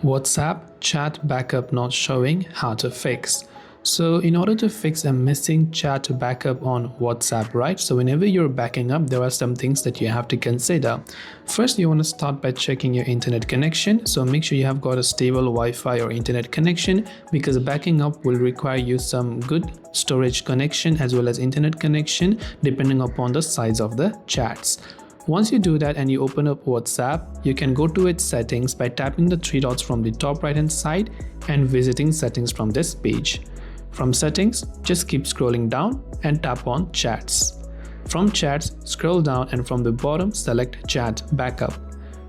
WhatsApp chat backup not showing, how to fix. So in order to fix a missing chat backup on WhatsApp, right? So whenever you're backing up, there are some things that you have to consider. First, you want to start by checking your internet connection. So make sure you have got a stable Wi-Fi or internet connection, because backing up will require you some good storage connection as well as internet connection, depending upon the size of the chats. Once you do that and you open up WhatsApp, you can go to its settings by tapping the three dots from the top right hand side and visiting settings from this page. From settings, just keep scrolling down and tap on chats. From chats, scroll down and from the bottom select chat backup.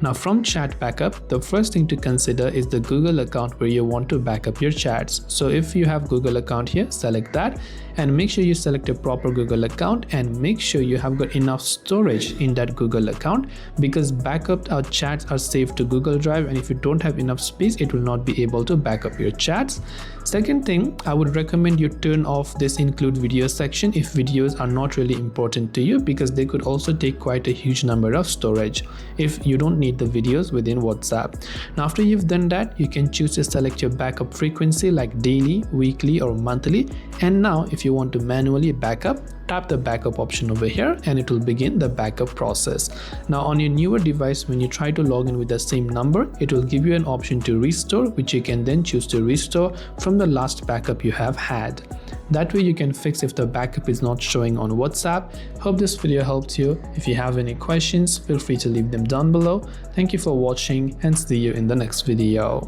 Now from chat backup, the first thing to consider is the Google account where you want to back up your chats. So if you have Google account here, select that and make sure you select a proper Google account and make sure you have got enough storage in that Google account, because backup our chats are saved to Google Drive, and if you don't have enough space, it will not be able to back up your chats. Second thing, I would recommend you turn off this include video section if videos are not really important to you, because they could also take quite a huge number of storage if you don't need the videos within WhatsApp. Now after you've done that, you can choose to select your backup frequency like daily, weekly or monthly, and now if you want to manually backup, tap the backup option over here and it will begin the backup process. Now on your newer device, when you try to log in with the same number, it will give you an option to restore, which you can then choose to restore from the last backup you have had. That way you can fix if the backup is not showing on WhatsApp. Hope this video helped you. If you have any questions, feel free to leave them down below. Thank you for watching and see you in the next video.